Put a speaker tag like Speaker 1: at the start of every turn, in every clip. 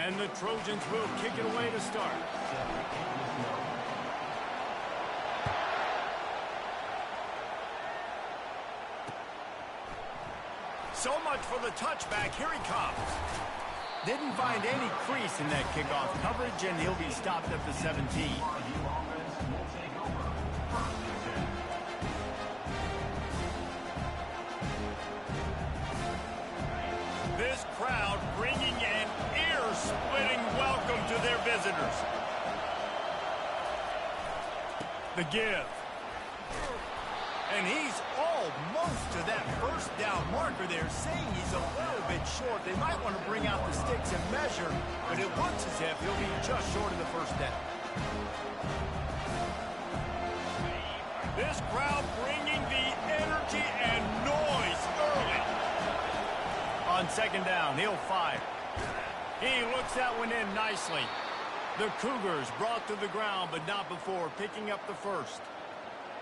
Speaker 1: And the Trojans will kick it away to start. So much for the touchback. Here he comes. Didn't find any crease in that kickoff coverage, and he'll be stopped at the 17. This crowd bringing an ear-splitting welcome to their visitors. The give. And he's almost to that first down marker there, saying he's a little bit short. They might want to bring out the sticks and measure, but it looks as if he'll be just short of the first down. This crowd bringing the energy and noise early. On second down, he'll fire. He looks that one in nicely. The Cougars brought to the ground, but not before picking up the first.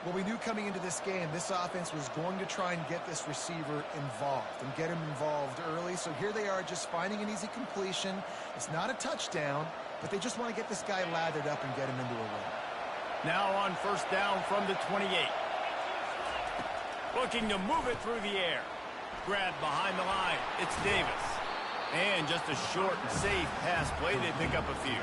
Speaker 2: Well, we knew coming into this game, this offense was going to try and get this receiver involved and get him involved early. So here they are just finding an easy completion. It's not a touchdown, but they just want to get this guy lathered up and get him into a run.
Speaker 1: Now on first down from the 28. Looking to move it through the air. Grabbed behind the line. It's Davis. And just a short and safe pass play, they pick up a few.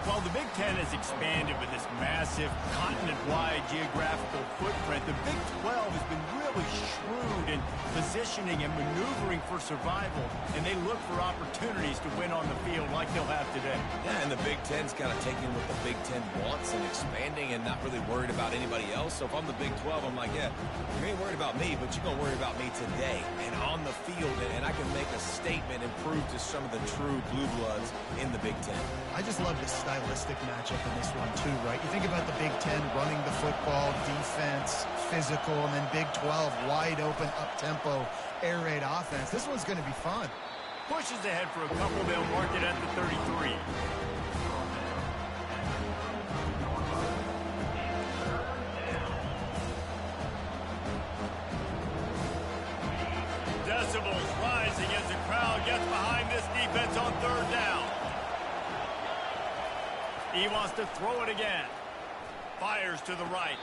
Speaker 1: Well, the Big Ten has expanded with this massive continent-wide geographical footprint. The Big 12 has been really shrewd in positioning and maneuvering for survival, and they look for opportunities to win on the field like they'll have today.
Speaker 3: Yeah, and the Big Ten's kind of taking what the Big Ten wants and expanding and not really worried about anybody else. So if I'm the Big 12, I'm like, yeah, you ain't worried about me, but you're going to worry about me today and on the field, and I can make a statement and prove to some of the true blue bloods in the Big Ten.
Speaker 2: I just love this stylistic matchup in this one too, right? You think about the Big Ten running the football, defense, physical, and then Big 12 wide open, up-tempo, air raid offense. This one's going to be fun.
Speaker 1: Pushes ahead for a couple. They'll mark it at the 33. Decibels rising as the crowd gets behind this defense on third down. He wants to throw it again. Fires to the right.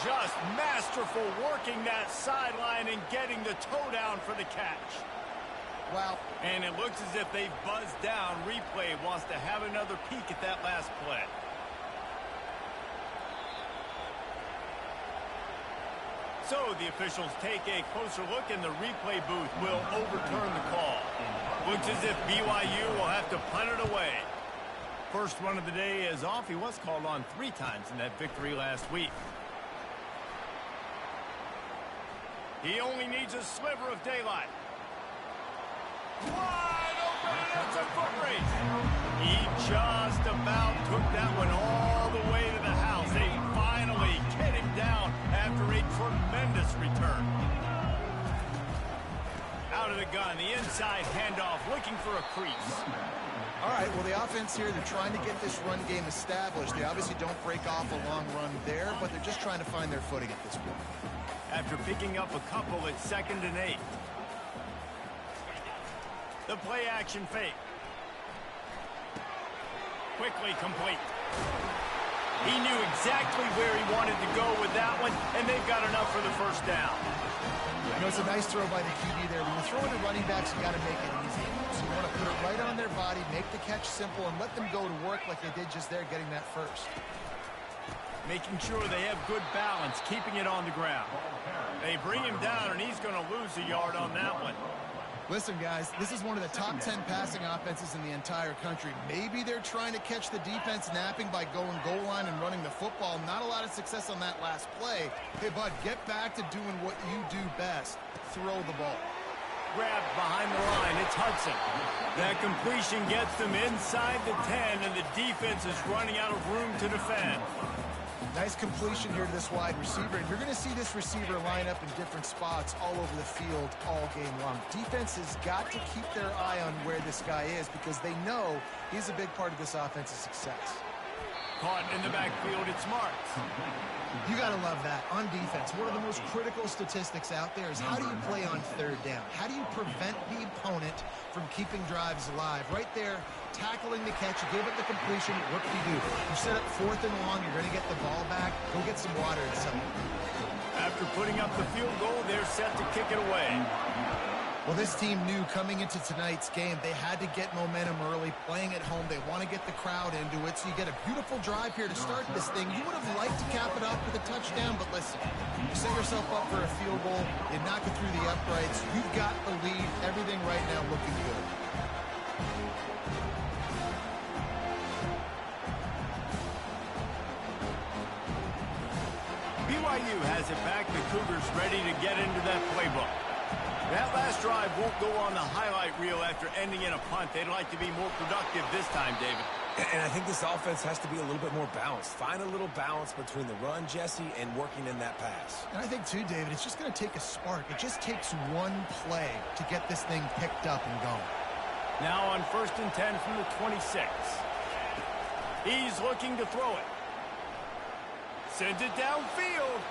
Speaker 1: Just masterful working that sideline and getting the toe down for the catch.
Speaker 2: Wow.
Speaker 1: And it looks as if they've buzzed down. Replay wants to have another peek at that last play. So the officials take a closer look, and the replay booth will overturn the call. Looks as if BYU will have to punt it away. First run of the day is off. He was called on 3 times in that victory last week. He only needs a sliver of daylight. Wide open, and it's a foot race. He just about took that one all the way to the house. They finally get him down after a tremendous return. Out of the gun, the inside handoff, looking for a crease.
Speaker 2: All right, well, the offense here, they're trying to get this run game established. They obviously don't break off a long run there, but they're just trying to find their footing at this point.
Speaker 1: After picking up a couple, it's 2nd and 8. The play action fake. Quickly complete. He knew exactly where he wanted to go with that one, and they've got enough for the first down.
Speaker 2: You know, it's a nice throw by the QB there. When you throw into running backs, you got to make it easy. So you want to put it right on their body, make the catch simple, and let them go to work like they did just there, getting that first.
Speaker 1: Making sure they have good balance, keeping it on the ground. They bring him down, and he's going to lose a yard on that one.
Speaker 2: Listen, guys, this is one of the top 10 passing offenses in the entire country. Maybe they're trying to catch the defense napping by going goal line and running the football. Not a lot of success on that last play. Hey, bud, get back to doing what you do best. Throw the ball.
Speaker 1: Grabbed behind the line. It's Hudson. That completion gets them inside the 10, and the defense is running out of room to defend.
Speaker 2: Nice completion here to this wide receiver. And you're going to see this receiver line up in different spots all over the field all game long. Defense has got to keep their eye on where this guy is because they know he's a big part of this offense's success.
Speaker 1: caught in the backfield. It's Marks.
Speaker 2: You got to love that. On defense, one of the most critical statistics out there is how do you play on third down? How do you prevent the opponent from keeping drives alive? Right there, tackling the catch, you gave up the completion, what do? You set up 4th and long, you're going to get the ball back, go get some water and something.
Speaker 1: After putting up the field goal, they're set to kick it away.
Speaker 2: Well, this team knew coming into tonight's game they had to get momentum early, playing at home. They want to get the crowd into it, so you get a beautiful drive here to start this thing. You would have liked to cap it off with a touchdown, but listen, you set yourself up for a field goal, you knock it through the uprights, you've got the lead, everything right now looking good.
Speaker 1: BYU has it back. The Cougars ready to get into that playbook. That last drive won't go on the highlight reel after ending in a punt. They'd like to be more productive this time, David.
Speaker 3: And I think this offense has to be a little bit more balanced. Find a little balance between the run, Jesse, and working in that pass.
Speaker 2: And I think, too, David, it's just going to take a spark. It just takes one play to get this thing picked up and going.
Speaker 1: Now on 1st and 10 from the 26. He's looking to throw it. Sends it downfield.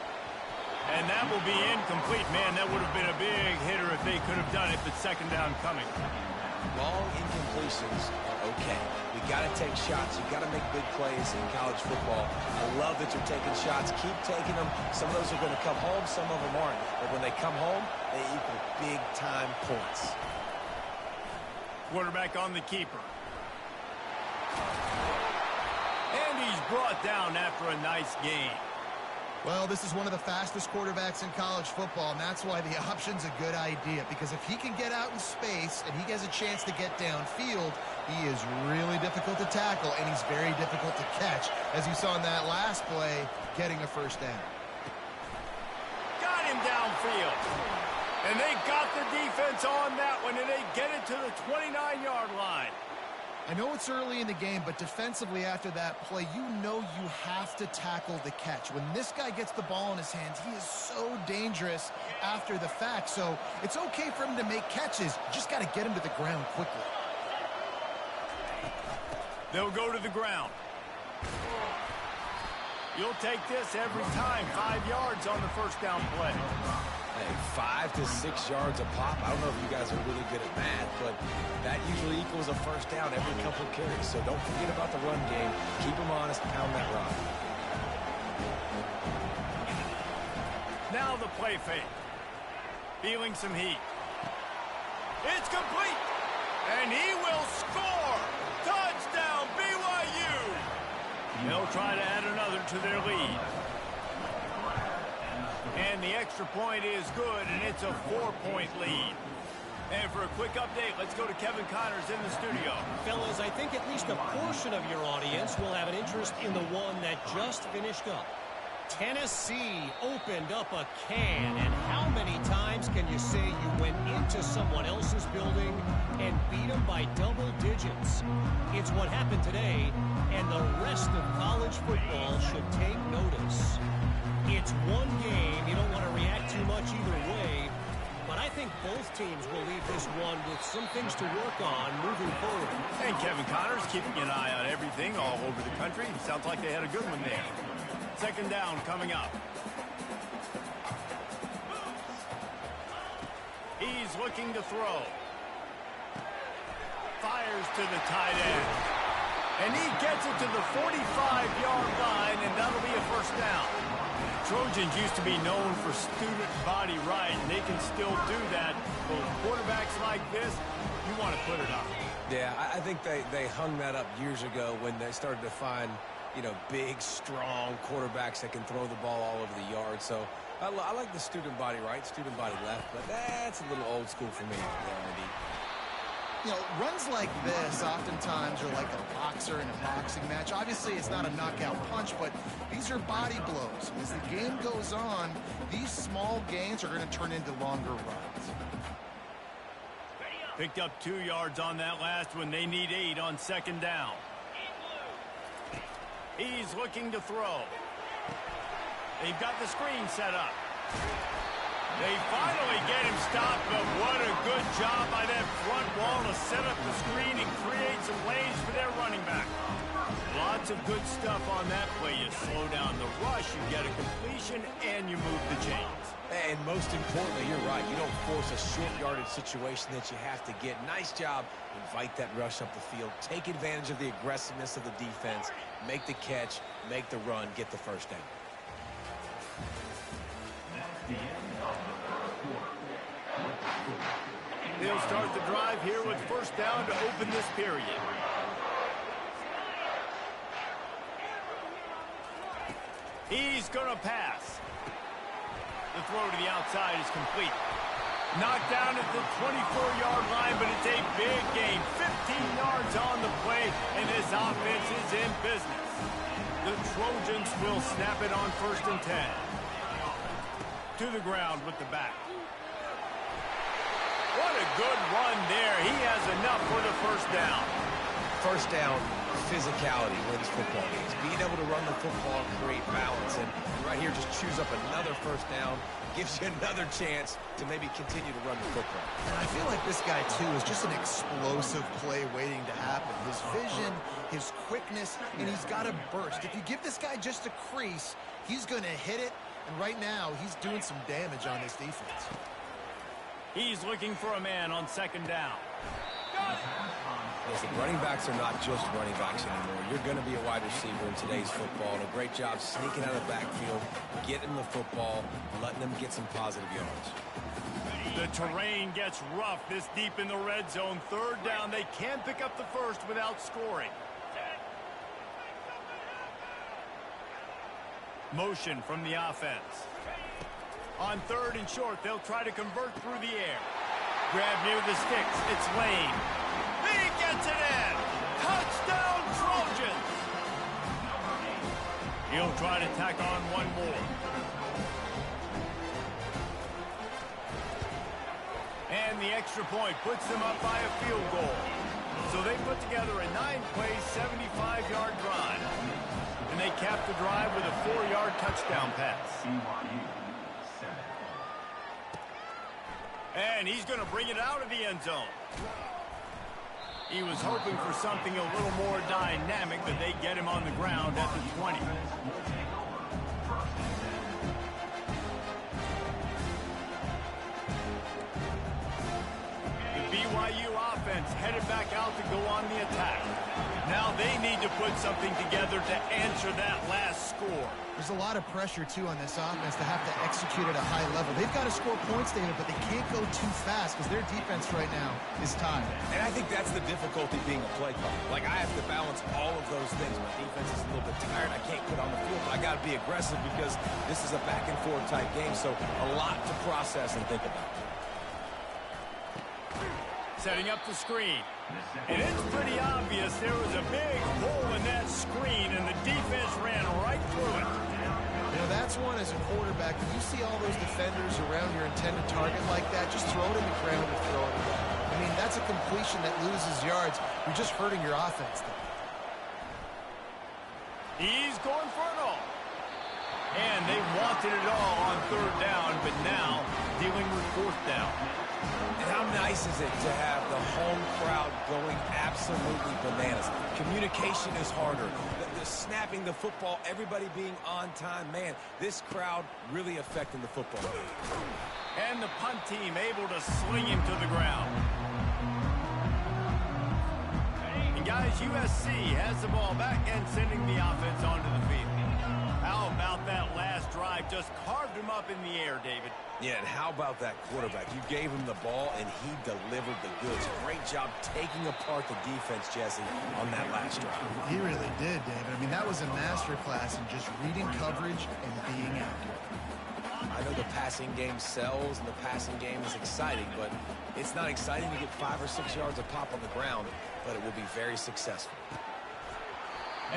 Speaker 1: And that will be incomplete. Man, that would have been a big hitter if they could have done it, but second down coming.
Speaker 3: Long incompletions are okay. We got to take shots. You got to make big plays in college football. I love that you're taking shots. Keep taking them. Some of those are going to come home. Some of them aren't. But when they come home, they equal big-time points.
Speaker 1: Quarterback on the keeper. And he's brought down after a nice gain.
Speaker 2: Well, this is one of the fastest quarterbacks in college football, and that's why the option's a good idea, because if he can get out in space and he has a chance to get downfield, he is really difficult to tackle, and he's very difficult to catch, as you saw in that last play, getting a first down.
Speaker 1: Got him downfield. And they got the defense on that one, and they get it to the 29-yard line.
Speaker 2: I know it's early in the game, but defensively after that play, you know you have to tackle the catch. When this guy gets the ball in his hands, he is so dangerous after the fact. So it's okay for him to make catches. You just got to get him to the ground quickly.
Speaker 1: They'll go to the ground. You'll take this every time. 5 yards on the first down play.
Speaker 3: Hey, 5 to 6 yards a pop. I don't know if you guys are really good at math, but that usually equals a first down every couple of carries. So don't forget about the run game. Keep them honest. Pound that rock.
Speaker 1: Now the play fake. Feeling some heat. It's complete. And he will score. Touchdown, BYU. They'll try to add another to their lead. And the extra point is good, and it's a 4-point lead. And for a quick update, let's go to Kevin Connors in the studio.
Speaker 4: Fellas, I think at least a portion of your audience will have an interest in the one that just finished up. Tennessee opened up a can, and how many times can you say you went into someone else's building and beat them by double digits? It's what happened today, and the rest of college football should take notice. It's one game. You don't want to react too much either way, but I think both teams will leave this one with some things to work on moving forward.
Speaker 1: And Kevin Connors keeping an eye on everything all over the country. Sounds like they had a good one there. Second down coming up. He's looking to throw. Fires to the tight end. And he gets it to the 45-yard line, and that'll be a first down. Trojans used to be known for student body right, and they can still do that. But with quarterbacks like this, you want to put it up.
Speaker 3: Yeah, I think they hung that up years ago when they started to find, you know, big, strong quarterbacks that can throw the ball all over the yard. So I like the student body right, student body left, but that's a little old school for me.
Speaker 2: You know, runs like this oftentimes are like a boxer in a boxing match. Obviously, it's not a knockout punch, but these are body blows. As the game goes on, these small gains are going to turn into longer runs.
Speaker 1: Picked up 2 yards on that last one. They need 8 on second down. He's looking to throw. They've got the screen set up. They finally get him stopped, but what a good job by that front wall to set up the screen and create some lanes for their running back. Lots of good stuff on that play. You slow down the rush, you get a completion, and you move the chains.
Speaker 3: And most importantly, you're right. You don't force a short yardage situation that you have to get. Nice job. Invite that rush up the field. Take advantage of the aggressiveness of the defense. Make the catch. Make the run. Get the first down.
Speaker 1: They'll start the drive here with first down to open this period. He's going to pass. The throw to the outside is complete. Knocked down at the 24-yard line, but it's a big gain. 15 yards on the play, and this offense is in business. The Trojans will snap it on 1st and 10. To the ground with the back. What a good run there. He has enough for the first down.
Speaker 3: First down, physicality wins football games. Being able to run the football and create balance. And right here, just choose up another first down. Gives you another chance to maybe continue to run the football.
Speaker 2: And I feel like this guy, too, is just an explosive play waiting to happen. His vision, his quickness, and he's got a burst. If you give this guy just a crease, he's going to hit it. And right now, he's doing some damage on this defense.
Speaker 1: He's looking for a man on 2nd down.
Speaker 3: Listen, running backs are not just running backs anymore. You're going to be a wide receiver in today's football. And a great job sneaking out of the backfield, getting the football, letting them get some positive yards.
Speaker 1: The terrain gets rough this deep in the red zone. 3rd down. They can't pick up the first without scoring. Motion from the offense. On 3rd and short, they'll try to convert through the air. Grab near the sticks. It's Lane. He gets it in. Touchdown, Trojans. He'll try to tack on one more. And the extra point puts them up by a field goal. So they put together a 9-play, 75-yard drive. And they cap the drive with a 4-yard touchdown pass. And he's going to bring it out of the end zone. He was hoping for something a little more dynamic, but they get him on the ground at the 20. The BYU offense headed back out to go on the attack. Now they need to put something together to answer that last score.
Speaker 2: There's a lot of pressure, too, on this offense to have to execute at a high level. They've got to score points, David, but they can't go too fast because their defense right now is tired.
Speaker 3: And I think that's the difficulty being a play caller. Like, I have to balance all of those things. My defense is a little bit tired. I can't put on the field, but I got to be aggressive because this is a back-and-forth type game, so a lot to process and think about.
Speaker 1: Setting up the screen. And it's pretty obvious there was a big hole in that screen, and the defense ran right through it.
Speaker 2: You know, that's one as a quarterback. When you see all those defenders around your intended target like that, just throw it in the ground and throw it away. I mean, that's a completion that loses yards. You're just hurting your offense there.
Speaker 1: He's going for it all. And they wanted it all on 3rd down, but now dealing with 4th down.
Speaker 3: And how nice is it to have the home crowd going absolutely bananas? Communication is harder. The snapping the football, everybody being on time. Man, this crowd really affecting the football game.
Speaker 1: And the punt team able to sling him to the ground. And guys, USC has the ball back and sending the offense onto the field. How about that last drive? Just carved him up in the air, David.
Speaker 3: Yeah, and how about that quarterback? You gave him the ball, and he delivered the goods. Great job taking apart the defense, Jesse, on that last drive.
Speaker 2: He really did, David. I mean, that was a masterclass in just reading coverage and being accurate.
Speaker 3: I know the passing game sells, and the passing game is exciting, but it's not exciting to get 5 or 6 yards of pop on the ground, but it will be very successful.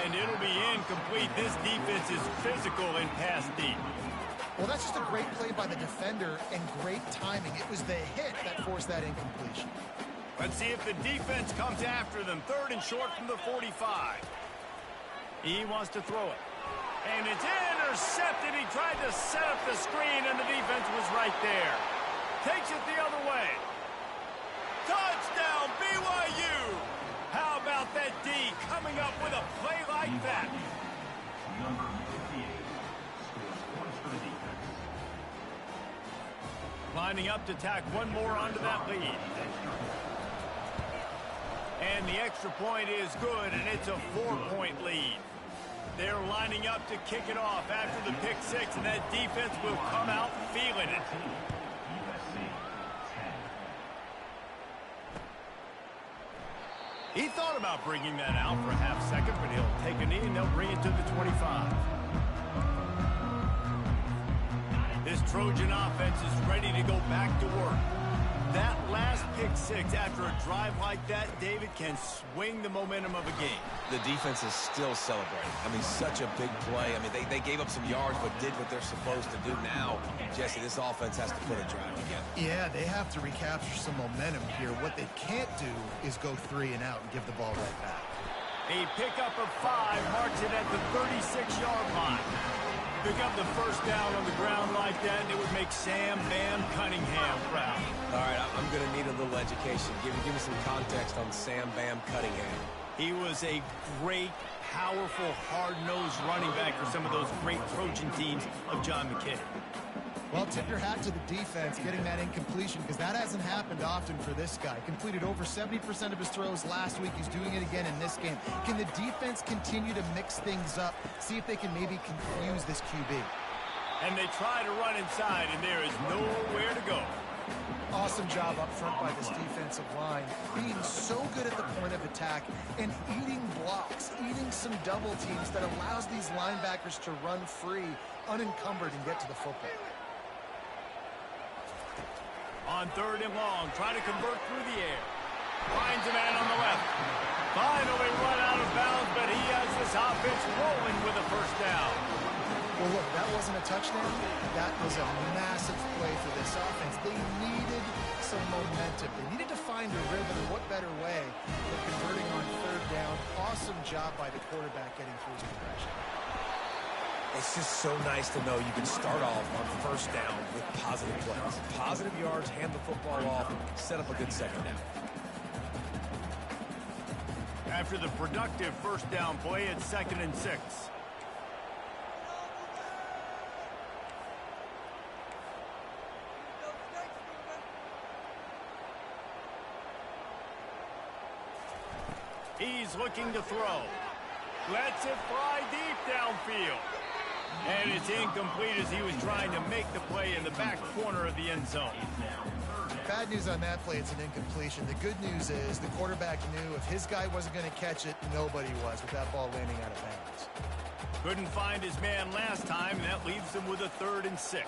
Speaker 1: And it'll be incomplete. This defense is physical and pass deep.
Speaker 2: Well, that's just a great play by the defender and great timing. It was the hit that forced that incompletion.
Speaker 1: Let's see if the defense comes after them. 3rd and short from the 45. He wants to throw it. And it's intercepted. He tried to set up the screen, and the defense was right there. Takes it the other way. Touchdown, BYU! How about that D coming up with a play like that?
Speaker 5: Number 58 scores points for the defense.
Speaker 1: Lining up to tack one more onto that lead. And the extra point is good, and it's a 4-point lead. They're lining up to kick it off after the pick six, and that defense will come out feeling it.
Speaker 5: USC 10.
Speaker 1: He thought about bringing that out for a half second, but he'll take a knee and they'll bring it to the 25. This Trojan offense is ready to go back to work. That last pick six after a drive like that, David, can swing the momentum of a game.
Speaker 3: The defense is still celebrating. I mean, such a big play. I mean, they gave up some yards but did what they're supposed to do. Now, Jesse, this offense has to put a drive together.
Speaker 2: Yeah, they have to recapture some momentum here. What they can't do is go 3 and out and give the ball right back.
Speaker 1: A pickup of 5 marks it at the 36-yard line. Pick up the first down on the ground like that, and it would make Sam Bam Cunningham proud.
Speaker 3: All right, I'm going to need a little education. Give me some context on Sam Bam Cunningham.
Speaker 1: He was a great, powerful, hard-nosed running back for some of those great Trojan teams of John McKay.
Speaker 2: Well, tip your hat to the defense getting that incompletion, because that hasn't happened often for this guy. Completed over 70% of his throws last week. He's doing it again in this game. Can the defense continue to mix things up, see if they can maybe confuse this QB?
Speaker 1: And they try to run inside, and there is nowhere to go.
Speaker 2: Awesome job up front by this defensive line, being so good at the point of attack and eating blocks, eating some double teams that allows these linebackers to run free, unencumbered, and get to the football.
Speaker 1: On 3rd and long, trying to convert through the air. Finds a man on the left. Finally run out of bounds, but he has this offense rolling with a first down.
Speaker 2: Well, look, that wasn't a touchdown. That was a massive play for this offense. They needed some momentum. They needed to find a rhythm, and what better way than converting on 3rd down. Awesome job by the quarterback getting through his progression.
Speaker 3: It's just so nice to know you can start off on 1st down with positive plays. Positive yards, hand the football off, set up a good 2nd down.
Speaker 1: After the productive 1st down play, it's 2nd and 6. He's looking to throw. Lets it fly deep downfield. And it's incomplete as he was trying to make the play in the back corner of the end zone.
Speaker 2: Bad news on that play, it's an incompletion. The good news is the quarterback knew if his guy wasn't going to catch it, nobody was with that ball landing out of bounds.
Speaker 1: Couldn't find his man last time, and that leaves him with a 3rd and 6.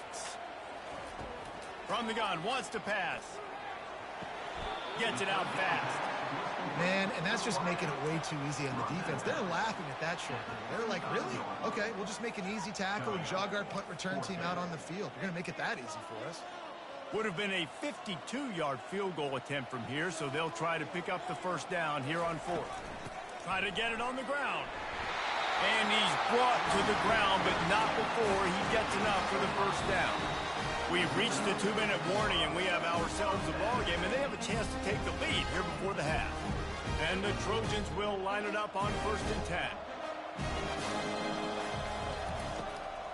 Speaker 1: From the gun, wants to pass. Gets it out fast.
Speaker 2: Man, and that's just making it way too easy on the defense. They're laughing at that short. They're like, really? Okay, we'll just make an easy tackle and jog our punt return team out on the field. We're going to make it that easy for us.
Speaker 1: Would have been a 52-yard field goal attempt from here, so they'll try to pick up the 1st down here on 4th. Try to get it on the ground. And he's brought to the ground, but not before he gets enough for the 1st down. We've reached the 2-minute warning, and we have ourselves a ball game, and they have a chance to take the lead here before the half. And the Trojans will line it up on 1st and 10.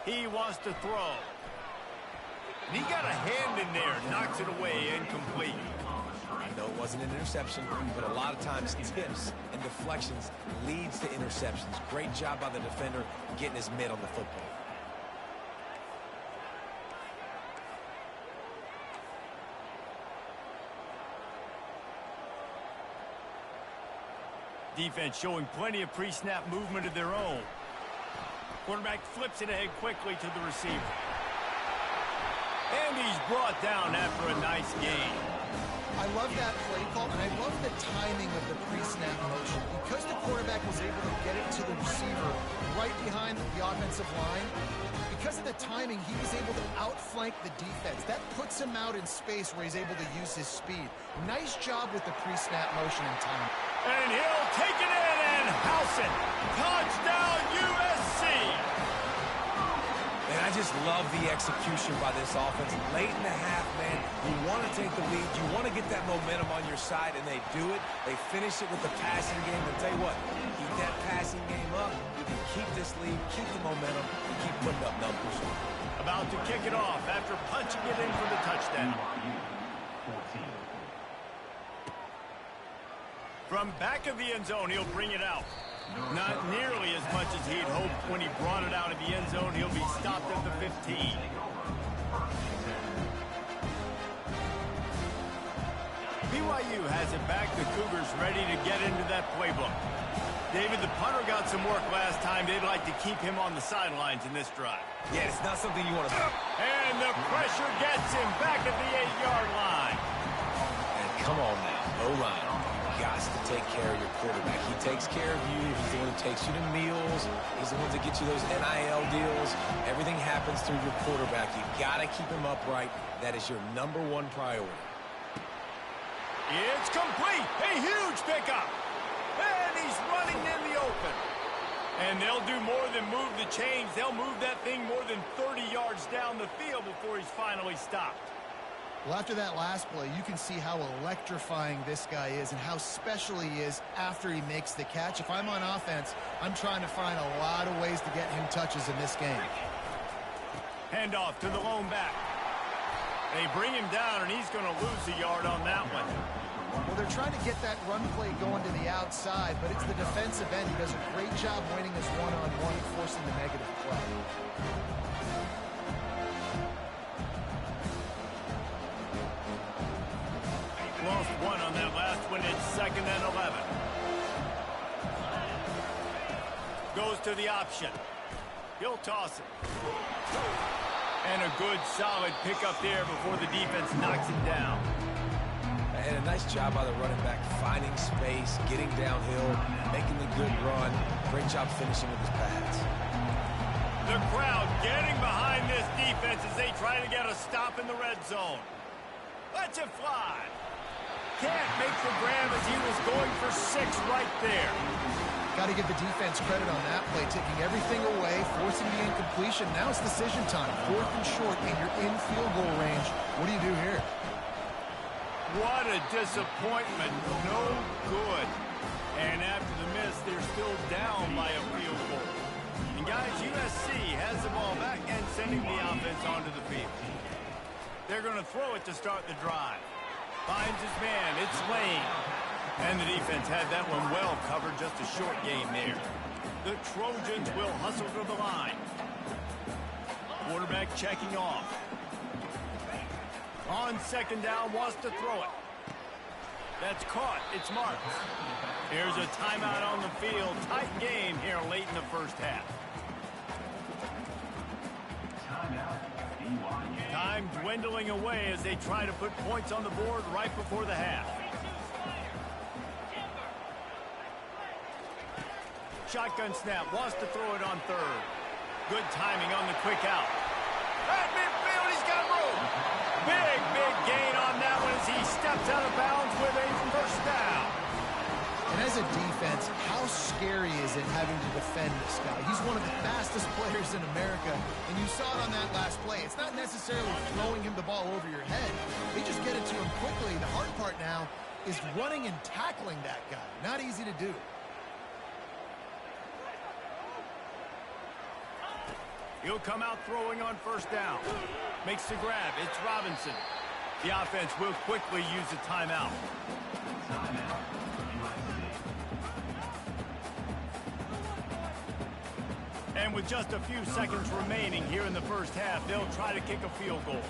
Speaker 1: He wants to throw. And he got a hand in there, knocks it away, incomplete.
Speaker 3: I know it wasn't an interception, but a lot of times tips and deflections leads to interceptions. Great job by the defender getting his mitt on the football.
Speaker 1: Defense showing plenty of pre-snap movement of their own. Quarterback flips it ahead quickly to the receiver. And he's brought down after a nice gain.
Speaker 2: I love that play call, and I love the timing of the pre-snap motion. Because the quarterback was able to get it to the receiver right behind the offensive line, because of the timing, he was able to outflank the defense. That puts him out in space where he's able to use his speed. Nice job with the pre-snap motion and timing.
Speaker 1: And he'll take it in and house it. Touchdown, USC!
Speaker 3: And I just love the execution by this offense. Late in the half, man, you want to take the lead. You want to get that momentum on your side, and they do it. They finish it with the passing game. And tell you what, keep that passing game up. You can keep this lead, keep the momentum, and keep putting up numbers.
Speaker 1: About to kick it off after punching it in for the touchdown. From back of the end zone, he'll bring it out. Not nearly as much as he'd hoped when he brought it out of the end zone. He'll be stopped at the 15. BYU has it back. The Cougars ready to get into that playbook. David, the punter got some work last time. They'd like to keep him on the sidelines in this drive.
Speaker 3: Yeah, it's not something you want to do.
Speaker 1: And the pressure gets him back at the 8-yard line.
Speaker 3: And come on now, O-line. Got to take care of your quarterback. He takes care of you. He's the one who takes you to meals. He's the one that gets you those NIL deals. Everything happens through your quarterback. You got to keep him upright. That is your #1 priority.
Speaker 1: It's complete. A huge pickup. And he's running in the open. And they'll do more than move the chains. They'll move that thing more than 30 yards down the field before he's finally stopped.
Speaker 2: Well, after that last play, you can see how electrifying this guy is and how special he is after he makes the catch. If I'm on offense, I'm trying to find a lot of ways to get him touches in this game.
Speaker 1: Handoff to the lone back. They bring him down, and he's going to lose a yard on that one.
Speaker 2: Well, they're trying to get that run play going to the outside, but it's the defensive end who does a great job winning his one-on-one and forcing the negative play.
Speaker 1: Lost one on that last one. It's 2nd and 11. Goes to the option. He'll toss it. And a good, solid pickup there before the defense knocks him down.
Speaker 3: And a nice job by the running back, finding space, getting downhill, making the good run. Great job finishing with his pads.
Speaker 1: The crowd getting behind this defense as they try to get a stop in the red zone. Let's it fly. Can't make the grab as he was going for 6 right there.
Speaker 2: Got to give the defense credit on that play, taking everything away, forcing the incompletion. Now it's decision time. 4th and short, and you're in field goal range. What do you do here?
Speaker 1: What a disappointment. No good. And after the miss, they're still down by a field goal. And guys, USC has the ball back and sending the offense onto the field. They're going to throw it to start the drive. Finds his man. It's Lane. And the defense had that one well covered. Just a short game there. The Trojans will hustle to the line. Quarterback checking off. On 2nd down, wants to throw it. That's caught. It's marked. Here's a timeout on the field. Tight game here late in the first half. Time dwindling away as they try to put points on the board right before the half. Shotgun snap, wants to throw it on 3rd. Good timing on the quick out. At midfield, he's got room. Big gain on that one as he steps out of bounds with a 1st down.
Speaker 2: And as a defense, how scary is it having to defend this guy? He's one of the fastest players in America, and you saw it on that last play. It's not necessarily throwing him the ball over your head. They just get it to him quickly. The hard part now is running and tackling that guy. Not easy to do.
Speaker 1: He'll come out throwing on 1st down. Makes the grab. It's Robinson. The offense will quickly use a timeout. And with just a few seconds remaining here in the first half, they'll try to kick a field goal.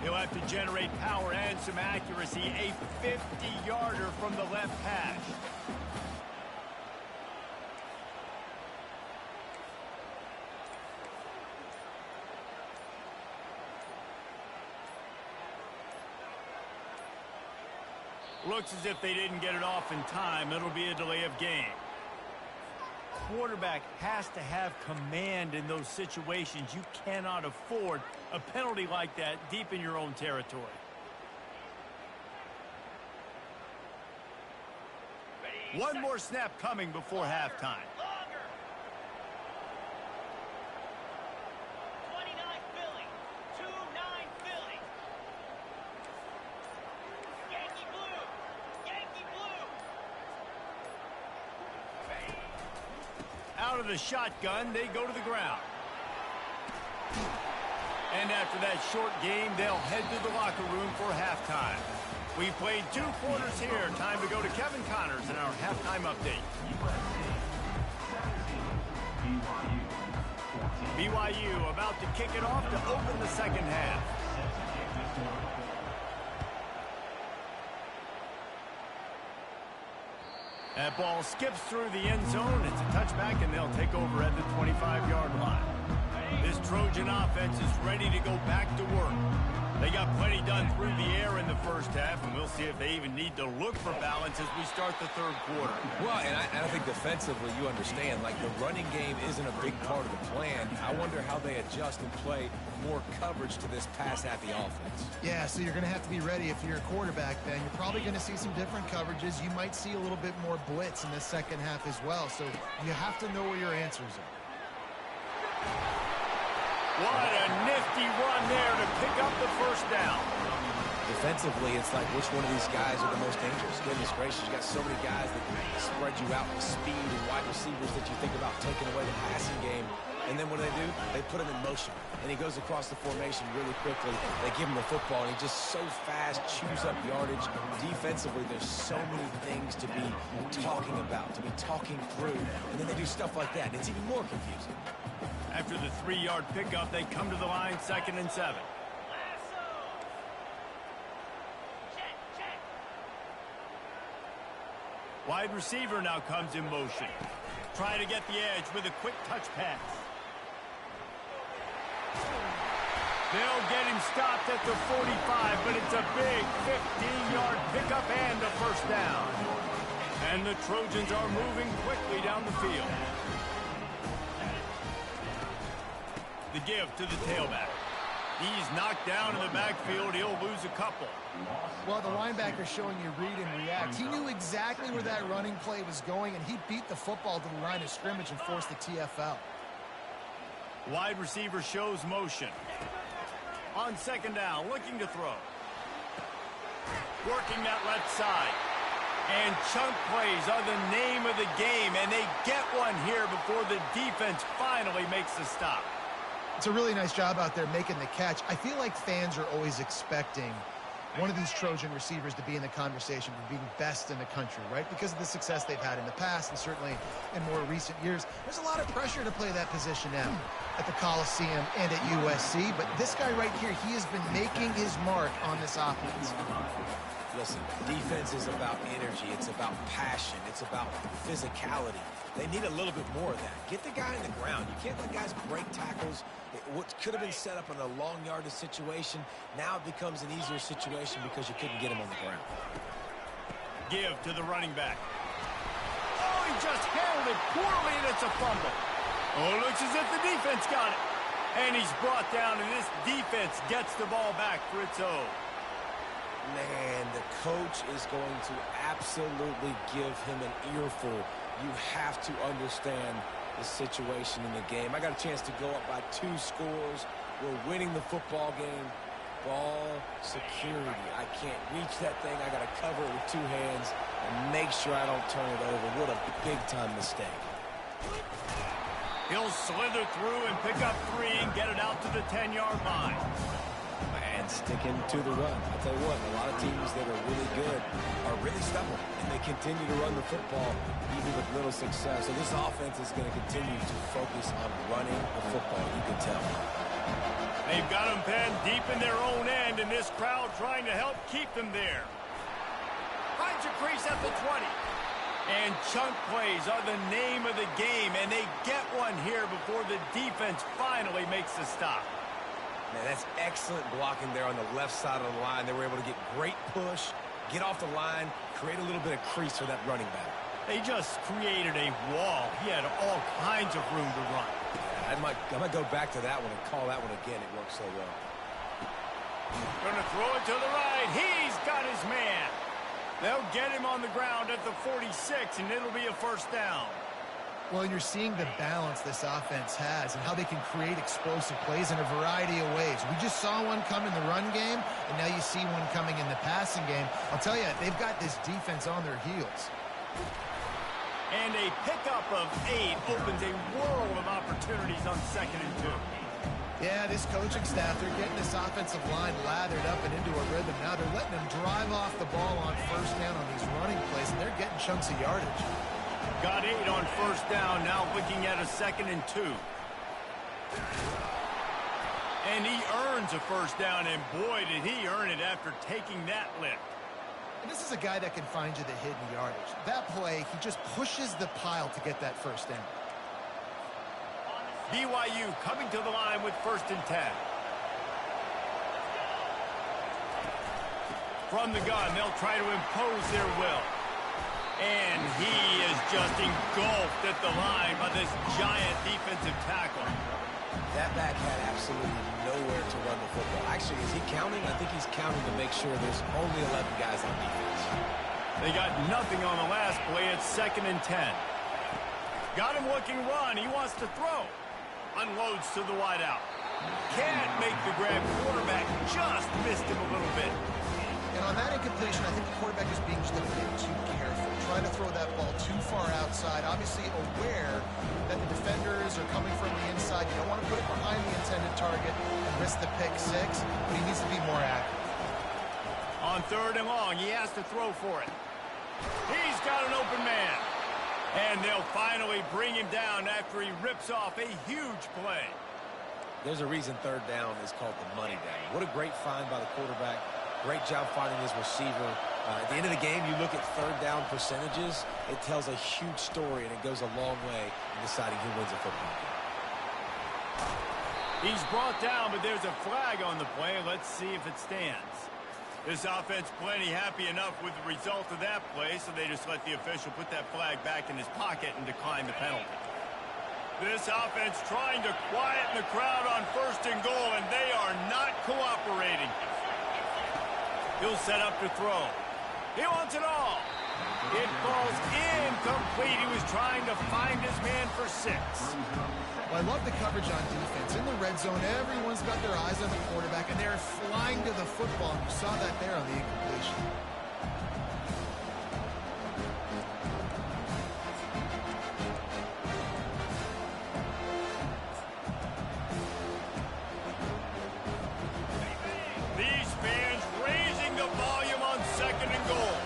Speaker 1: He'll have to generate power and some accuracy. A 50-yarder from the left hash. Looks as if they didn't get it off in time. It'll be a delay of game. Quarterback has to have command in those situations. You cannot afford a penalty like that deep in your own territory. One more snap coming before halftime. the shotgun, they go to the ground. And after that short game, they'll head to the locker room for halftime. We played 2 quarters here. Time to go to Kevin Connors in our halftime update. BYU about to kick it off to open the second half. That ball skips through the end zone. It's a touchback, and they'll take over at the 25-yard line. This Trojan offense is ready to go back to work. They got plenty done through the air in the first half, and we'll see if they even need to look for balance as we start the third quarter.
Speaker 3: Well, and I think defensively, you understand, like the running game isn't a big part of the plan. I wonder how they adjust and play more coverage to this pass-happy offense.
Speaker 2: Yeah, so you're going to have to be ready if you're a quarterback then. You're probably going to see some different coverages. You might see a little bit more blitz in the second half as well, so you have to know where your answers are.
Speaker 1: What a nifty run there to pick up the first down.
Speaker 3: Defensively, it's like which one of these guys are the most dangerous. Goodness gracious, you got so many guys that spread you out with speed and wide receivers that you think about taking away the passing game. And then what do? They put him in motion. And he goes across the formation really quickly. They give him the football, and he just so fast chews up yardage. Defensively, there's so many things to be talking about, to be talking through. And then they do stuff like that. It's even more confusing.
Speaker 1: After the 3-yard pickup, they come to the line, 2nd and 7. Wide receiver now comes in motion. Trying to get the edge with a quick touch pass. They'll get him stopped at the 45, but it's a big 15-yard pickup and a first down. And the Trojans are moving quickly down the field. The give to the tailback. He's knocked down in the backfield. He'll lose a couple.
Speaker 2: Well, the linebacker showing you read and react. He knew exactly where that running play was going, and he beat the football to the line of scrimmage and forced the TFL.
Speaker 1: Wide receiver shows motion. On 2nd down, looking to throw. Working that left side. And chunk plays are the name of the game, and they get one here before the defense finally makes the stop.
Speaker 2: It's a really nice job out there making the catch. I feel like fans are always expecting one of these Trojan receivers to be in the conversation for being best in the country, right? Because of the success they've had in the past and certainly in more recent years. There's a lot of pressure to play that position now at the Coliseum and at USC. But this guy right here, he has been making his mark on this offense.
Speaker 3: Listen, defense is about energy. It's about passion. It's about physicality. They need a little bit more of that. Get the guy in the ground. You can't let guys break tackles. What could have been set up in a long yardage situation, now it becomes an easier situation because you couldn't get him on the ground.
Speaker 1: Give to the running back. Oh, he just handled it poorly, and it's a fumble. Oh, it looks as if the defense got it. And he's brought down, and this defense gets the ball back for its own.
Speaker 3: Man, the coach is going to absolutely give him an earful. You have to understand the situation in the game. I got a chance to go up by 2 scores. We're winning the football game. Ball security. I can't reach that thing. I got to cover it with 2 hands and make sure I don't turn it over. What a big-time mistake.
Speaker 1: He'll slither through and pick up 3 and get it out to the 10-yard line.
Speaker 3: And sticking to the run. I'll tell you what, a lot of teams that are really good are really stubborn, and they continue to run the football even with little success. So this offense is going to continue to focus on running the football, you can tell.
Speaker 1: They've got them penned deep in their own end, and this crowd trying to help keep them there. Finds a crease at the 20. And chunk plays are the name of the game, and they get one here before the defense finally makes the stop.
Speaker 3: Man, that's excellent blocking there on the left side of the line. They were able to get great push, get off the line, create a little bit of crease for that running back.
Speaker 1: They just created a wall. He had all kinds of room to run.
Speaker 3: I might go back to that one and call that one again. It worked so well.
Speaker 1: Gonna throw it to the right. He's got his man. They'll get him on the ground at the 46, and it'll be a first down.
Speaker 2: Well, you're seeing the balance this offense has and how they can create explosive plays in a variety of ways. We just saw one come in the run game, and now you see one coming in the passing game. I'll tell you, they've got this defense on their heels.
Speaker 1: And a pickup of 8 opens a world of opportunities on 2nd and 2.
Speaker 2: Yeah, this coaching staff, they're getting this offensive line lathered up and into a rhythm. Now they're letting them drive off the ball on 1st down on these running plays, and they're getting chunks of yardage.
Speaker 1: Got 8 on 1st down, now looking at a 2nd and 2. And he earns a 1st down, and boy, did he earn it after taking that lift.
Speaker 2: And this is a guy that can find you the hidden yardage. That play, he just pushes the pile to get that 1st down.
Speaker 1: BYU coming to the line with 1st and 10. From the gun, they'll try to impose their will. And he is just engulfed at the line by this giant defensive tackle.
Speaker 3: That back had absolutely nowhere to run the football. Actually, is he counting? I think he's counting to make sure there's only 11 guys on defense.
Speaker 1: They got nothing on the last play. It's 2nd and 10. Got him looking run. He wants to throw. Unloads to the wideout. Can't make the grab. Quarterback just missed him a little bit.
Speaker 2: And on that incompletion, I think the quarterback is being just a bit too careful. Trying to throw that ball too far outside. Obviously aware that the defenders are coming from the inside. You don't want to put it behind the intended target and risk the pick 6, but he needs to be more accurate.
Speaker 1: On 3rd and long, he has to throw for it. He's got an open man. And they'll finally bring him down after he rips off a huge play.
Speaker 3: There's a reason 3rd down is called the money down. What a great find by the quarterback. Great job finding his receiver. At the end of the game, you look at 3rd down percentages. It tells a huge story, and it goes a long way in deciding who wins a football game.
Speaker 1: He's brought down, but there's a flag on the play. Let's see if it stands. This offense plenty happy enough with the result of that play, so they just let the official put that flag back in his pocket and decline the penalty. This offense trying to quieten the crowd on 1st and goal, and they are not cooperating. He'll set up to throw. He wants it all. It falls incomplete. He was trying to find his man for 6.
Speaker 2: Well, I love the coverage on defense. In the red zone, everyone's got their eyes on the quarterback, and they're flying to the football. And you saw that there on the incompletion.
Speaker 1: These fans raising the volume on 2nd and goal.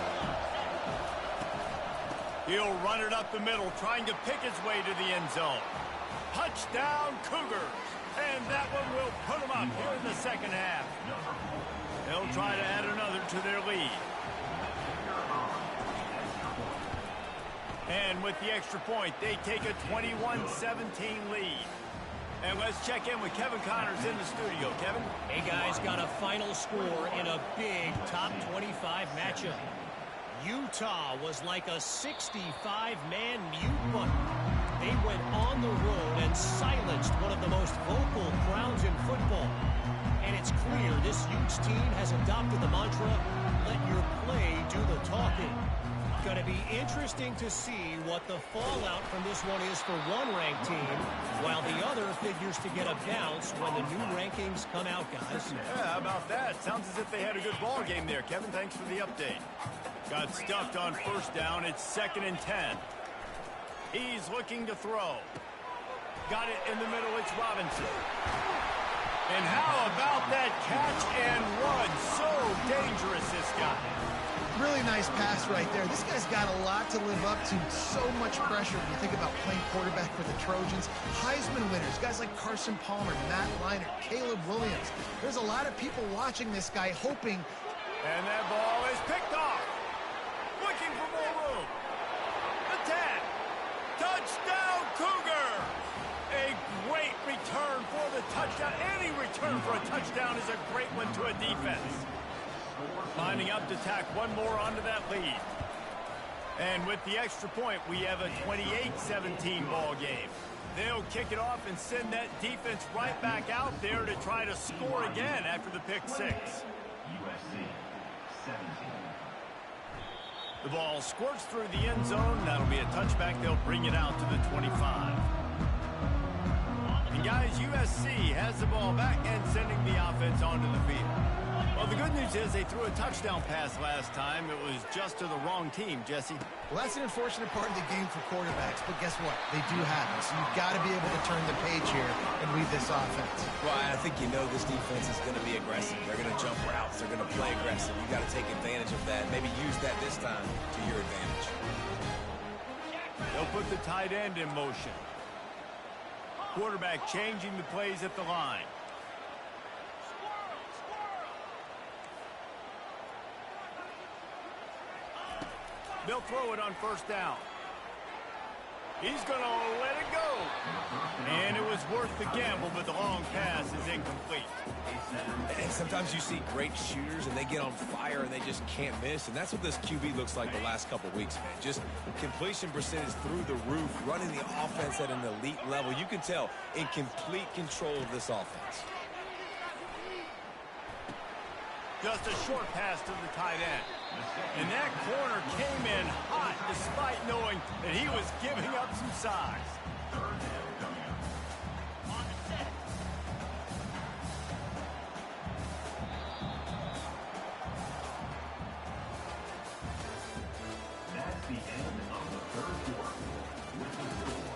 Speaker 1: He'll run it up the middle, trying to pick his way to the end zone. Touchdown, Cougars. And that one will put them up here in the 2nd half. They'll try to add another to their lead. And with the extra point, they take a 21-17 lead. And let's check in with Kevin Connors in the studio. Kevin?
Speaker 4: Hey, guys, got a final score in a big top 25 matchup. Utah was like a 65-man mute button. They went on the road and silenced one of the most vocal crowds in football. And it's clear this Utes team has adopted the mantra, let your play do the talking. Going to be interesting to see what the fallout from this one is for one ranked team, while the other figures to get a bounce when the new rankings come out, guys.
Speaker 1: Yeah, how about that? Sounds as if they had a good ball game there, Kevin. Thanks for the update. Got stuffed on 1st down. It's 2nd and 10. He's looking to throw. Got it in the middle. It's Robinson. And how about that catch and run? So dangerous, this guy.
Speaker 2: Really nice pass right there. This guy's got a lot to live up to. So much pressure when you think about playing quarterback for the Trojans. Heisman winners, guys like Carson Palmer, Matt Leinart, Caleb Williams. There's a lot of people watching this guy hoping.
Speaker 1: And that ball is picked off. Looking for more room. The 10. Touchdown, Cougar! A great return for the touchdown. Any return for a touchdown is a great one to a defense. Lining up to tack one more onto that lead. And with the extra point, we have a 28-17 ball game. They'll kick it off and send that defense right back out there to try to score again after the pick 6.
Speaker 5: USC 17.
Speaker 1: The ball squirts through the end zone. That'll be a touchback. They'll bring it out to the 25. And guys, USC has the ball back and sending the offense onto the field. Well, the good news is they threw a touchdown pass last time. It was just to the wrong team, Jesse.
Speaker 2: Well, that's an unfortunate part of the game for quarterbacks, but guess what? They do have it, so you've got to be able to turn the page here and lead this offense.
Speaker 3: Well, I think you know this defense is going to be aggressive. They're going to jump routes. They're going to play aggressive. You've got to take advantage of that. Maybe use that this time to your advantage.
Speaker 1: They'll put the tight end in motion. Quarterback changing the plays at the line. They'll throw it on first down. He's going to let it go. And it was worth the gamble, but the long pass is incomplete.
Speaker 3: And sometimes you see great shooters, and they get on fire, and they just can't miss. And that's what this QB looks like the last couple weeks, man. Just completion percentage through the roof, running the offense at an elite level. You can tell in complete control of this offense.
Speaker 1: Just a short pass to the tight end. And that corner came in hot despite knowing that he was giving up some size.
Speaker 5: That's the end of the third quarter. With the score,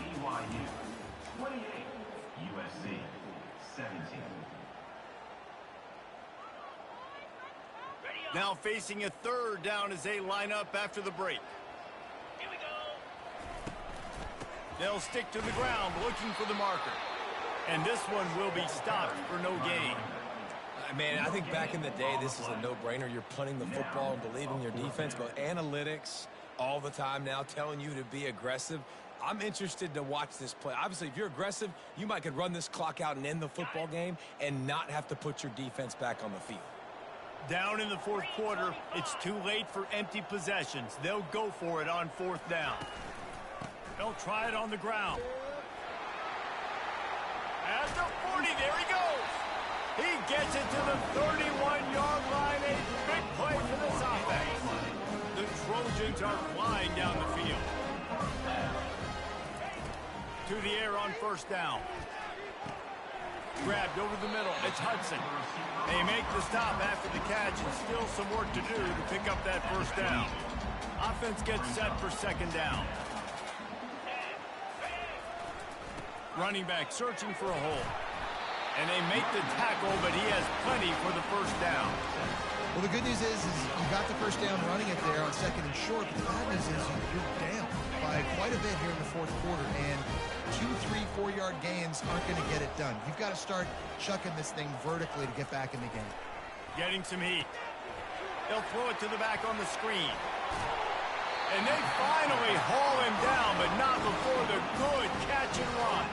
Speaker 5: BYU 28, USC 17.
Speaker 1: Now facing a third down as they line up after the break. Here we go. They'll stick to the ground looking for the marker. And this one will be stopped for no gain.
Speaker 3: Man, I think back in the day, this is a no-brainer. You're punting the football and believing your defense, but analytics all the time now telling you to be aggressive. I'm interested to watch this play. Obviously, if you're aggressive, you might could run this clock out and end the football game and not have to put your defense back on the field.
Speaker 1: Down in the fourth quarter, it's too late for empty possessions. They'll go for it on fourth down. They'll try it on the ground. At the 40, there he goes. He gets it to the 31-yard line. A big play for this offense. The Trojans are flying down the field. To the air on first down. Grabbed over the middle. It's Hudson. They make the stop after the catch and still some work to do to pick up that first down. Offense gets set for second down. Running back searching for a hole. And they make the tackle, but he has plenty for the first down.
Speaker 2: Well, the good news is you got the first down running it there on second and short, but the bad news is you're down by quite a bit here in the fourth quarter, and 2, 3, 4-yard gains aren't going to get it done. You've got to start chucking this thing vertically to get back in the game.
Speaker 1: Getting some heat. They'll throw it to the back on the screen. And they finally haul him down, but not before the good catch and run.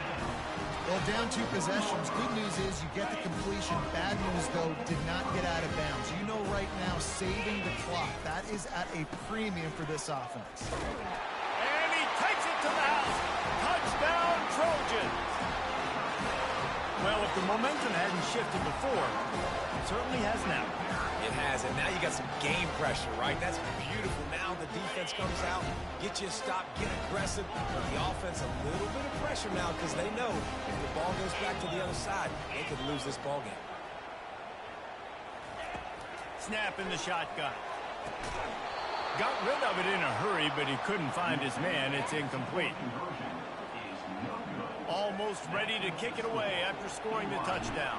Speaker 2: Well, down 2 possessions. Good news is you get the completion. Bad news, though, did not get out of bounds. You know right now, saving the clock. That is at a premium for this offense.
Speaker 1: And he takes it to the house. Touchdown, Trojans. Well, if the momentum hadn't shifted before, it certainly has now.
Speaker 3: It has, and now you got some game pressure, right? That's beautiful. Now the defense comes out, get you a stop, get aggressive. But the offense, a little bit of pressure now because they know if the ball goes back to the other side, they could lose this ball game.
Speaker 1: Snap in the shotgun. Got rid of it in a hurry, but he couldn't find his man. It's incomplete. Almost ready to kick it away after scoring the touchdown.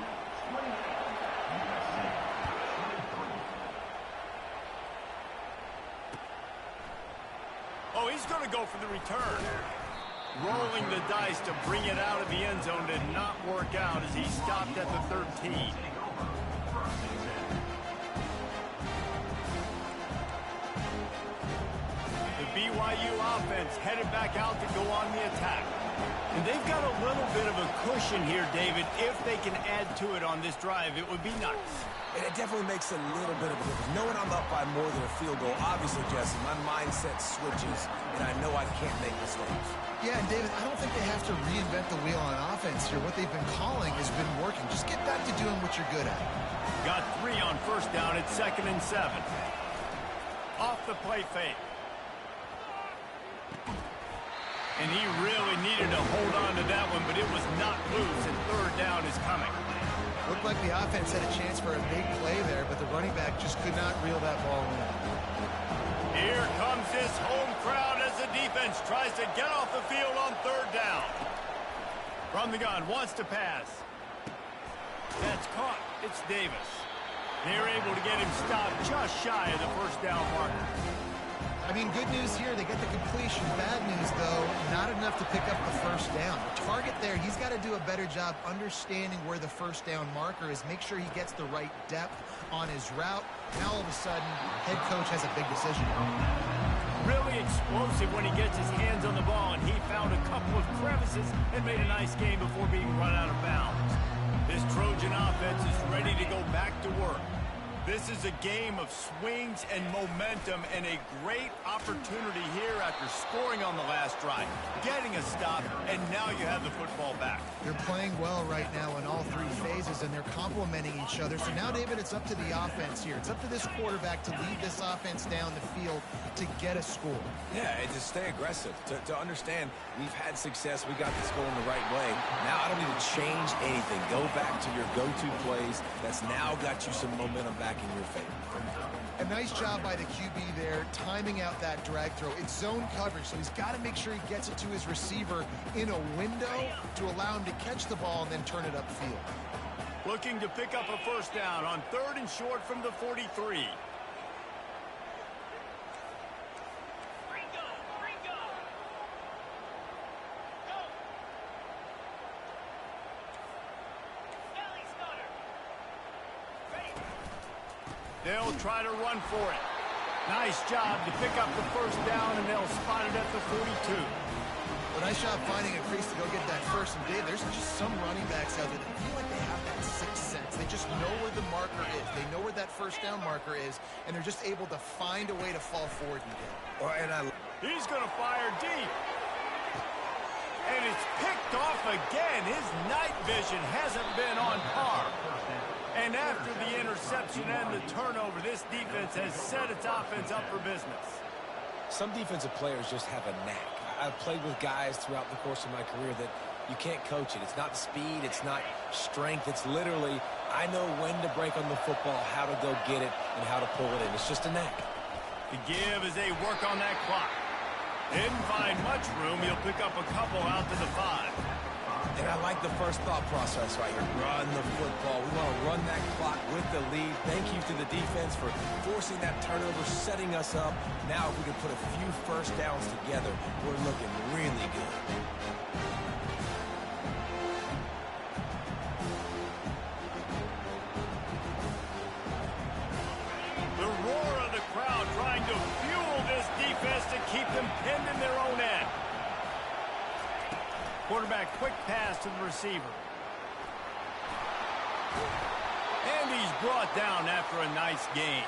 Speaker 1: Oh, he's going to go for the return. Rolling the dice to bring it out of the end zone did not work out as he stopped at the 13. The BYU offense headed back out to go on the attack. And they've got a little bit of a cushion here, David. If they can add to it on this drive, it would be nice.
Speaker 3: And it definitely makes a little bit of a difference. Knowing I'm up by more than a field goal, obviously, Jesse, my mindset switches, and I know I can't make mistakes.
Speaker 2: Yeah, and David, I don't think they have to reinvent the wheel on offense here. What they've been calling has been working. Just get back to doing what you're good at.
Speaker 1: Got 3 on first down. It's 2nd and 7. Off the play fake. And he really needed to hold on to that one, but it was not loose, and third down is coming.
Speaker 2: Looked like the offense had a chance for a big play there, but the running back just could not reel that ball in.
Speaker 1: Here comes this home crowd as the defense tries to get off the field on third down. From the gun, wants to pass. That's caught. It's Davis. They're able to get him stopped just shy of the first down marker.
Speaker 2: I mean, good news here. They get the completion. Bad news, though, not enough to pick up the first down. The target there, he's got to do a better job understanding where the first down marker is, make sure he gets the right depth on his route. Now, all of a sudden, head coach has a big decision.
Speaker 1: Really explosive when he gets his hands on the ball, and he found a couple of crevices and made a nice game before being run out of bounds. This Trojan offense is ready to go back to work. This is a game of swings and momentum, and a great opportunity here after scoring on the last drive, getting a stop, and now you have the football back.
Speaker 2: They're playing well right now in all three phases, and they're complementing each other. So now, David, it's up to the offense here. It's up to this quarterback to lead this offense down the field to get a score.
Speaker 3: Yeah, and to stay aggressive, to understand we've had success, we got this going the right way. Now I don't need to change anything. Go back to your go-to plays. That's now got you some momentum back in your favor.
Speaker 2: A nice job by the QB there, timing out that drag throw. It's zone coverage, so he's got to make sure he gets it to his receiver in a window to allow him to catch the ball and then turn it upfield.
Speaker 1: Looking to pick up a first down on third and short from the 43. They'll try to run for it. Nice job to pick up the first down, and they'll spot it at the 42.
Speaker 2: Well, nice job finding a crease to go get that first. And Dave, there's just some running backs out there that feel like they have that sixth sense. They just know where the marker is. They know where that first down marker is, and they're just able to find a way to fall forward and get it.
Speaker 1: He's going to fire deep. And it's picked off again. His night vision hasn't been on par. And after the interception and the turnover, this defense has set its offense up for business.
Speaker 3: Some defensive players just have a knack. I've played with guys throughout the course of my career that you can't coach it. It's not speed, it's not strength. It's literally, I know when to break on the football, how to go get it, and how to pull it in. It's just a knack.
Speaker 1: The give as they work on that clock. Didn't find much room. He'll pick up a couple out to the 5.
Speaker 3: And I like the first thought process right here. Run the football. We want to run that clock with the lead. Thank you to the defense for forcing that turnover, setting us up. Now, if we can put a few first downs together, we're looking really good.
Speaker 1: The roar of the crowd trying to fuel this defense to keep them pinned in their own end. Quarterback, quick pass to the receiver. And he's brought down after a nice gain.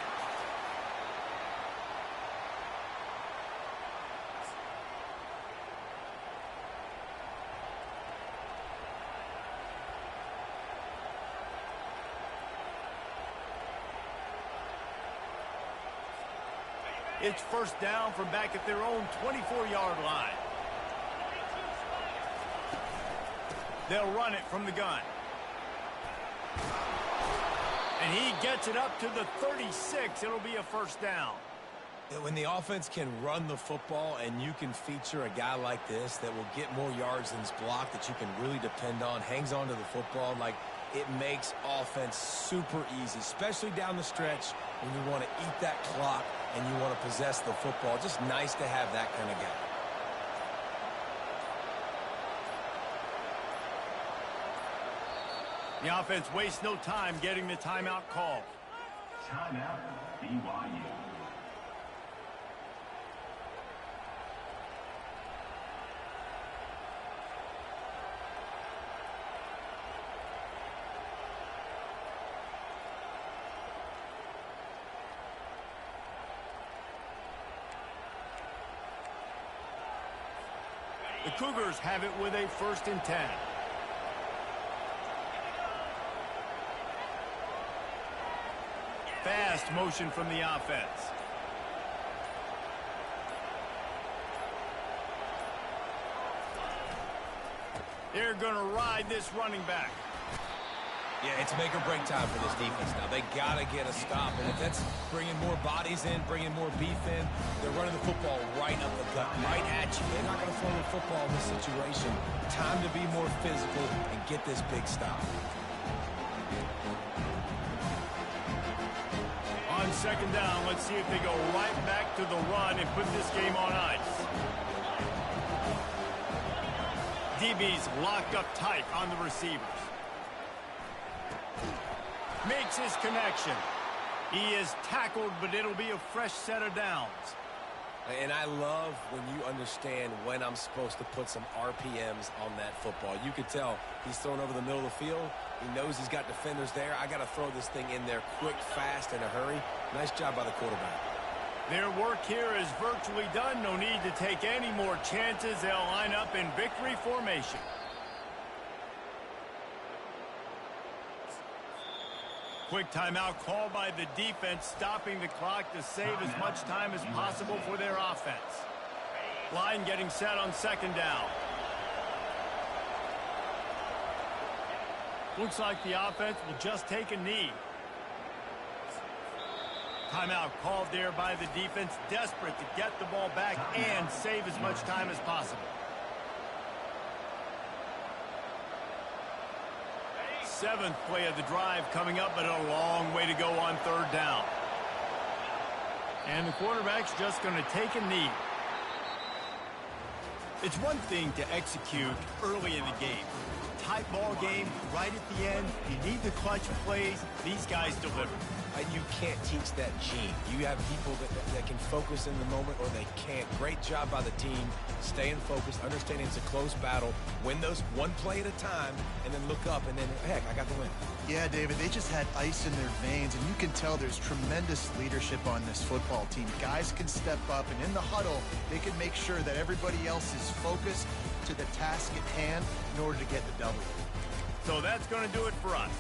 Speaker 1: It's first down from back at their own 24-yard line. They'll run it from the gun. And he gets it up to the 36. It'll be a first down.
Speaker 3: When the offense can run the football and you can feature a guy like this that will get more yards than his block, that you can really depend on, hangs on to the football, like it makes offense super easy, especially down the stretch when you want to eat that clock and you want to possess the football. Just nice to have that kind of guy.
Speaker 1: The offense wastes no time getting the timeout call.
Speaker 5: Timeout, BYU.
Speaker 1: The Cougars have it with a 1st and 10. Fast motion from the offense. They're going to ride this running back.
Speaker 3: Yeah, it's make or break time for this defense now. They got to get a stop, and if that's bringing more bodies in, bringing more beef in, they're running the football right up the gut, right at you. They're not going to throw the football in this situation. Time to be more physical and get this big stop.
Speaker 1: On second down, let's see if they go right back to the run and put this game on ice. DB's locked up tight on the receivers. Makes his connection. He is tackled, but it'll be a fresh set of downs.
Speaker 3: And I love when you understand when I'm supposed to put some RPMs on that football. You could tell he's thrown over the middle of the field. He knows he's got defenders there. I got to throw this thing in there quick, fast, in a hurry. Nice job by the quarterback.
Speaker 1: Their work here is virtually done. No need to take any more chances. They'll line up in victory formation. Quick timeout called by the defense, stopping the clock to save as much time as possible for their offense. Line getting set on second down. Looks like the offense will just take a knee. Timeout called there by the defense, desperate to get the ball back and save as much time as possible. Seventh play of the drive coming up, but a long way to go on third down. And the quarterback's just going to take a knee. It's one thing to execute early in the game. Tight ball game, right at the end. You need the clutch plays. These guys deliver.
Speaker 3: You can't teach that gene. You have people that can focus in the moment or they can't. Great job by the team, staying focused, understanding it's a close battle, win those one play at a time, and then look up, and then, heck, I got the win.
Speaker 2: Yeah, David, they just had ice in their veins, and you can tell there's tremendous leadership on this football team. Guys can step up, and in the huddle, they can make sure that everybody else is focused to the task at hand in order to get the W.
Speaker 1: So that's going to do it for us.